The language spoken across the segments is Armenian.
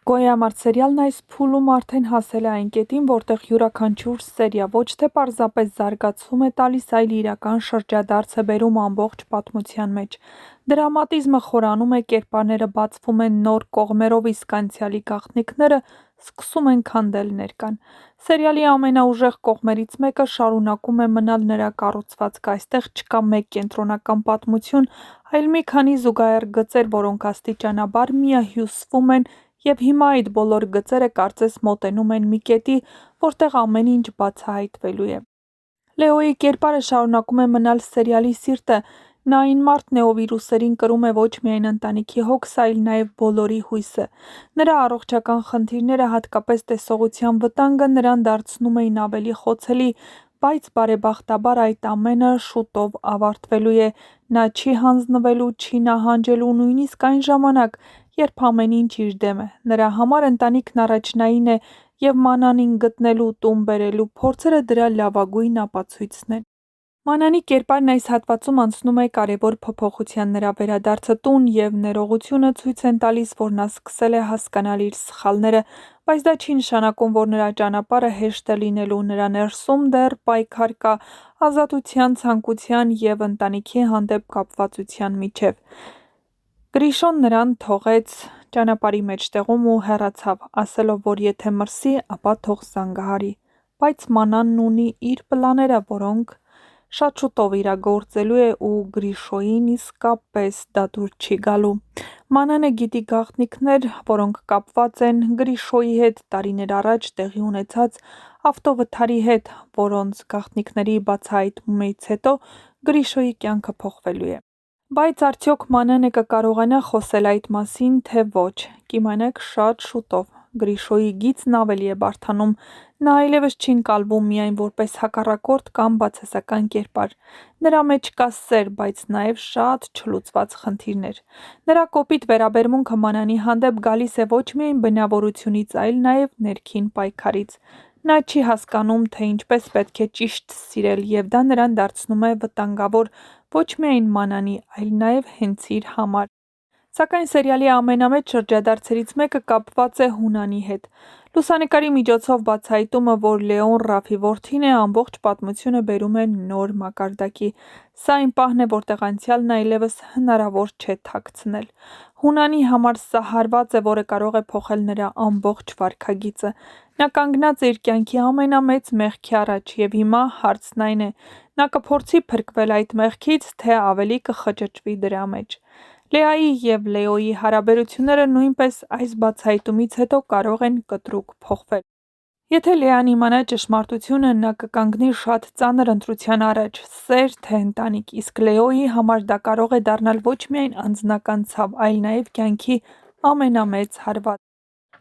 Գոյամարտ սերիալն այս փուլում արդեն հասել է այն կետին, որտեղ յուրաքանչյուր սերիա ոչ թե պարզապես զարգացում է տալիս, այլ իրական շրջադարձ է բերում ամբողջ պատմության մեջ։ Դրամատիզմը խորանում է, կերպարները բացվում են նոր կողմերով, իսկ անցյալի գաղտնիքները սկսում են քանդել ներկան։ Սերիալի ամենաուժեղ կողմերից մեկը շարունակում է մնալ նրա կառուցվածքը։ Այստեղ չկա մեկ կենտրոնական պատմություն, այլ մի քանի զուգահեռ գծեր, որոնք աստիճանաբար միահյուսվում են, և հիմա այդ բոլոր գծերը կարծես մոտենում են մի կետի, որտեղ ամեն ինչ բացահայտվելու է։ Լեոյի կերպարը շարունակում է մնալ սերիալի սիրտը։ Նա այն մարդն է, ով իր ուսերին կրում է ոչ միայն ընտանիքի հոգսը, այլ նաև բոլորի հույսը։ Նրա առողջական խնդիրները, հատկապես տեսողության վտանգը, նրան դարձնում էին ավելի խոցելի, բայց բարեբախտաբար այդ ամենը շուտով ավարտվելու է։ Նա չի հանձնվելու, չի նահանջելու, նույնիսկ այն ժամանակ, երբ ամեն ինչ իր դեմ է։ Նրա համար ընտանիքն առաջնային է, և Մանանին գտնելու, տուն բերելու փորձերը դրա լավագույն ապացույցն են։ Մանանի կերպարն այս հատվածում անցնում է կարևոր փոփոխության։ Նրա վերադարձը տուն և ներողությունը ցույց են տալիս, որ նա սկսել է հասկանալ իր սխալները, բայց դա չի նշանակում, որ նրա ճանապարհը հեշտ է լինելու։ Նրա ներսում դեռ պայքար կա ազատության, ցանկության և ընտանիքի հանդեպ կապվածության միջև։ Գրիշոն նրան թողեց ճանապարհի մեջտեղում ու հեռացավ, ասելով, որ եթե մրսի, ապա թող զանգահարի։ Բայց Մանանն ունի իր պլանները, որոնք շատ շուտով իրագործելու է, ու Գրիշոյին իսկապես դա դուր չի գալու։ Մանանը գիտի գաղտնիքներ, որոնք կապված են Գրիշոյի հետ, տարիներ առաջ տեղի ունեցած ավտովթարի հետ, որոնց գաղտնիքների բացահայտումից հետո Գրիշոյի կյանքը փոխվելու է։ Բայց արդյոք Մանանը կկարողանա խոսել այդ մասին, թե ոչ, կիմանաք շատ շուտով։ Գրիշոյի գիծն ավելի է բարդանում։ Նա այլևս չի ընկալվում միայն որպես հակառակորդ կամ բացասական կերպար։ Նրա մեջ կա սեր, բայց նաև շատ չլուծված խնդիրներ։ Նրա կոպիտ վերաբերմունքը Մանանի հանդեպ գալիս է ոչ միայն բնավորությունից, այլ նաև ներքին պայքարից։ Նա չի հասկանում, թե ինչպես պետք է ճիշտ սիրել, և դա նրան դարձնում է վտանգավոր ոչ միայն Մանանի, այլ նաև հենց իր համար։ Սակայն սերիալի ամենամեծ շրջադարձերից մեկը կապված է Հունանի հետ։ Լուսանկարի միջոցով բացահայտումը, որ Լեոն Ռաֆի որդին է, ամբողջ պատմությունը բերում է նոր մակարդակի։ Սա այն պահն է, որտեղ անցյալն այլևս հնարավոր չէ թաքցնել։ Հունանի համար սա հարված է, որը կարող է փոխել նրա ամբողջ վարքագիծը։ Նա կանգնած է իր կյանքի ամենամեծ մեղքի առաջ, և հիմա հարցն այն է. նա կփորձի փրկվել այդ մեղքից, թե ավելի կխճճվի դրա մեջ։ Լեայի և Լեոյի հարաբերությունները նույնպես այս բացահայտումից հետո կարող են կտրուկ փոխվել։ Եթե Լեան իմանա ճշմարտությունը, նա կկանգնի շատ ծանր ընտրության առաջ՝ սեր, թե ընտանիք, իսկ Լեոյի համար դա կարող է դառնալ ոչ միայն անձնական ցավ, այլ նաև կյանքի ամենամեծ հարված։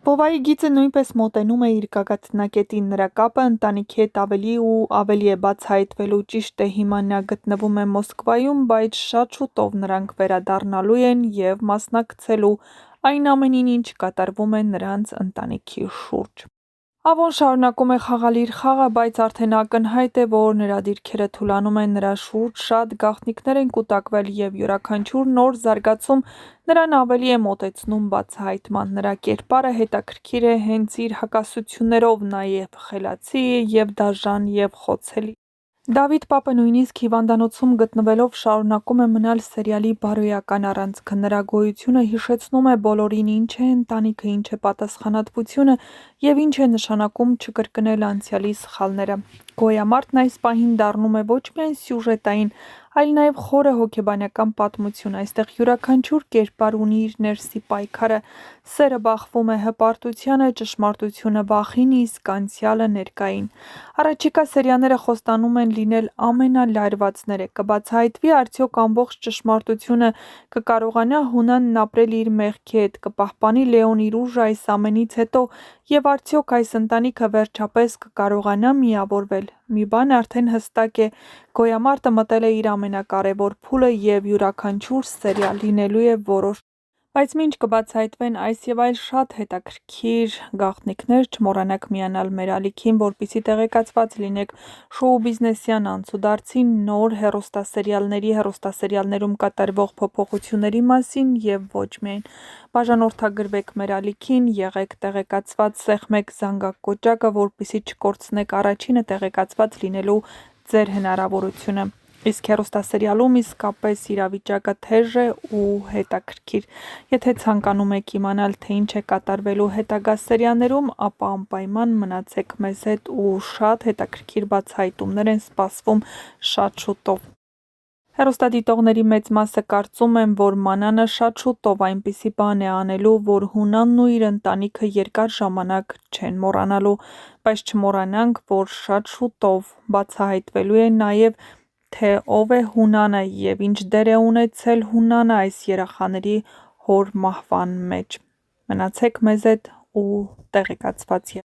Բովայի գիծը նույնպես մոտենում է իր գագաթնակետին։ Նրա կապը ընտանիքի հետ ավելի ու ավելի է բացահայտվելու։ Ճիշտ է, հիմա նա գտնվում է Մոսկվայում, բայց շատ շուտով նրանք վերադառնալու են և մասնակցելու այն ամենին, ինչ կատարվում է նրանց ընտանիքի շուրջ։ Ավոն շարունակում է խաղալ իր խաղը, բայց արդեն ակնհայտ է, որ նրա դիրքերը թուլանում են, նրա շուրջ շատ գաղտնիքներ են կուտակվել, և յուրաքանչյուր նոր զարգացում նրան ավելի է մոտեցնում բացահայտման։ Նրա կերպարը հետաքրքիր է հենց իր հակասություններով. նա և խելացի է, և դաժան, և խոցելի։ Դավիթ պապը նույնիսկ հիվանդանոցում գտնվելով շարունակում է մնալ սերիալի բարոյական առանցքը։ Նրա գոյությունը հիշեցնում է բոլորին ինչ է ընտանիքը, ինչ է պատասխանատվությունը և ինչ է նշանակում չկրկնել անցյալի սխալները։ Գոյամարտն այս պահին դառնում է ոչ միայն սյուժետային, այլ նաև խորը հոգեբանական պատմություն։ Այստեղ յուրաքանչյուր կերպար ունի իր ներսի պայքարը։ Սերը բախվում է հպարտությանը, ճշմարտությունը վախին, իսկ անցյալը ներկային։ Առաջիկա սերիաները խոստանում են լինել ամենալարվածները։ Կբացահայտվի արդյոք ամբողջ ճշմարտությունը, կկարողանա Հունանն ապրել իր մեղքի հետ, կպահպանի Լեոն իր ուժը այս ամենից հետո, և արդյոք այս ընտանիքը վերջապես կկարողանա միավորվել։ Մի բան արդեն հստակ է՝ Գոյամարտը մտել է իր ամենակարևոր փուլը, և յուրաքանչյուր սերիալ լինելու է որոշ Բայց մինչ կբացահայտվեն այս և այլ շատ հետաքրքիր գաղտնիքներ, չմոռանաք միանալ մեր ալիքին, որպեսզի տեղեկացված լինեք շոու բիզնեսյան անցուդարձի, նոր հեռուստասերիալներում կատարվող փոփոխությունների մասին և ոչ միայն: Բաժանորդագրվեք մեր ալիքին, եղեք տեղեկացված, սեղմեք զանգակկոճակը, որպեսզի չկորցնեք առաջինը տեղեկացված լինելու ձեր հնարավորությունը: Իսկ հեռուստասերիալում իսկապես իրավիճակը թեժ է ու հետաքրքիր: Եթե ցանկանում եք իմանալ, թե ինչ է կատարվելու հետագա սերիաներում, ապա անպայման մնացեք մեզ հետ ու շատ հետաքրքիր բացահայտումներ են սպասվում շատ շուտով: Հեռուստադիտողների մեծ մասը կարծում են, որ Մանանը շատ շուտով այնպիսի բան է անելու, որ Հունանն ու իր ընտանիքը երկար ժամանակ չեն մոռանալու: Բայց չմոռանանք, որ շատ շուտով բացահայտվելու է նաև, թե ով է Հունանը և ինչ դեր է ունեցել Հունանը այս երեխաների հոր մահվան մեջ: Մնացեք մեզ հետ ու տեղեկացված եղեք: